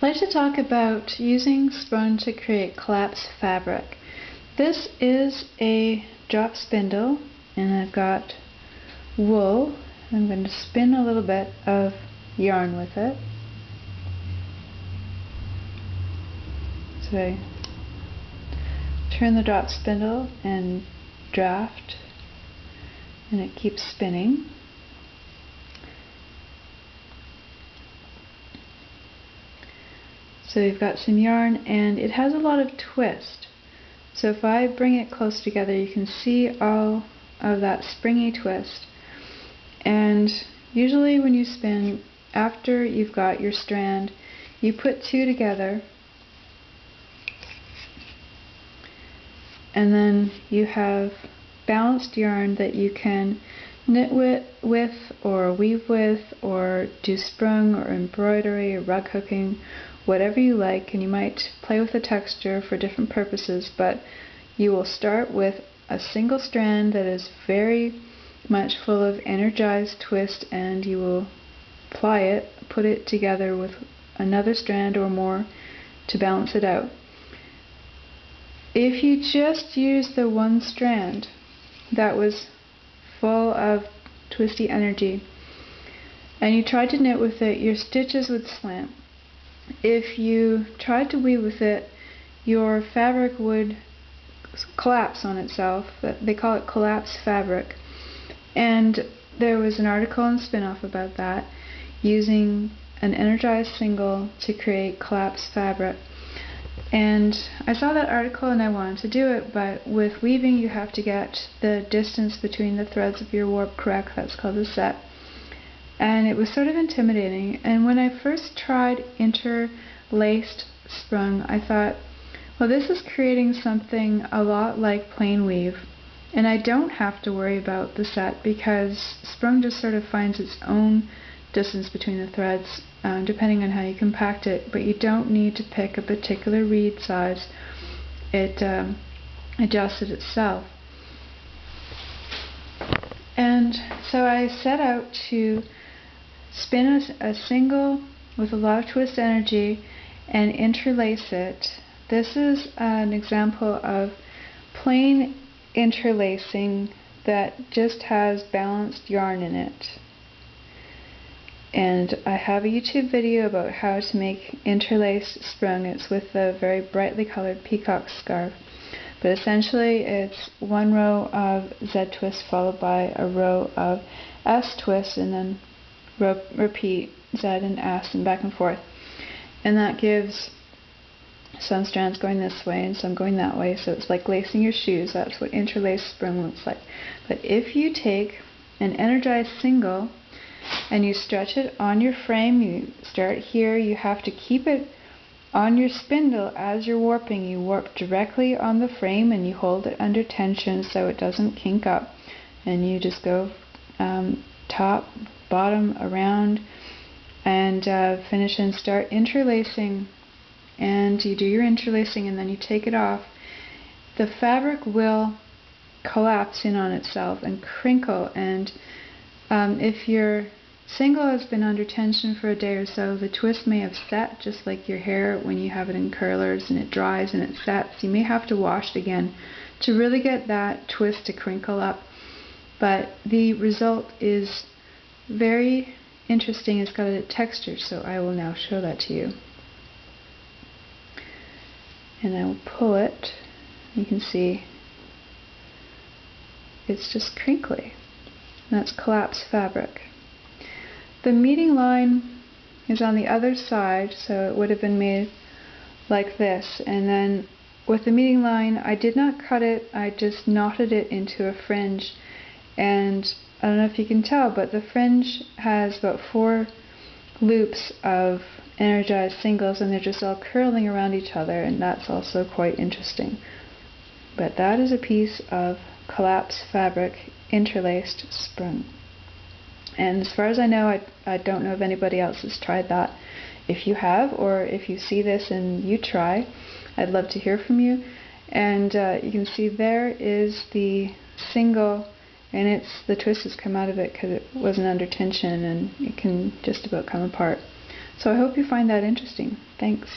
I'd like to talk about using Sprang to create collapse fabric. This is a drop spindle, and I've got wool. I'm going to spin a little bit of yarn with it. So I turn the drop spindle and draft, and it keeps spinning. So we've got some yarn, and it has a lot of twist. So if I bring it close together, you can see all of that springy twist. And usually when you spin, after you've got your strand, you put two together, and then you have balanced yarn that you can knit with or weave with, or do sprung or embroidery or rug hooking, whatever you like. And you might play with the texture for different purposes, but you will start with a single strand that is very much full of energized twist, and you will ply it, put it together with another strand or more to balance it out. If you just use the one strand that was full of twisty energy and you tried to knit with it, your stitches would slant. If you tried to weave with it, your fabric would collapse on itself. They call it collapse fabric. And there was an article in Spin-Off about that, using an energized single to create collapse fabric. And I saw that article and I wanted to do it, but with weaving you have to get the distance between the threads of your warp correct. That's called a set. And it was sort of intimidating. And when I first tried interlaced sprung, I thought, well, this is creating something a lot like plain weave, and I don't have to worry about the set because sprung just sort of finds its own distance between the threads, depending on how you compact it, but you don't need to pick a particular reed size. It adjusts it itself. And so I set out to spin a single with a lot of twist energy and interlace it. This is an example of plain interlacing that just has balanced yarn in it. And I have a YouTube video about how to make interlaced sprung. It's with a very brightly colored peacock scarf. But essentially it's one row of Z twist followed by a row of S twist, and then repeat Z and S and back and forth. And that gives some strands going this way and some going that way, so it's like lacing your shoes. That's what interlaced sprung looks like. But if you take an energized single and you stretch it on your frame, you start here, you have to keep it on your spindle as you're warping. You warp directly on the frame and you hold it under tension so it doesn't kink up, and you just go top, bottom, around, and finish and start interlacing. And you do your interlacing and then you take it off. The fabric will collapse in on itself and crinkle, and if your single has been under tension for a day or so, the twist may have set, just like your hair when you have it in curlers and it dries and it sets. You may have to wash it again to really get that twist to crinkle up, but the result is very interesting. It's got a texture, so I will now show that to you. And I will pull it. You can see it's just crinkly. And that's collapse fabric. The meeting line is on the other side, so it would have been made like this. And then with the meeting line, I did not cut it, I just knotted it into a fringe. And I don't know if you can tell, but the fringe has about 4 loops of energized singles, and they're just all curling around each other, and that's also quite interesting. But that is a piece of collapse fabric interlaced sprung. And as far as I know, I don't know if anybody else has tried that. If you have, or if you see this and you try, I'd love to hear from you. And you can see there is the single, and the twist has come out of it because it wasn't under tension, and it can just about come apart. So I hope you find that interesting. Thanks.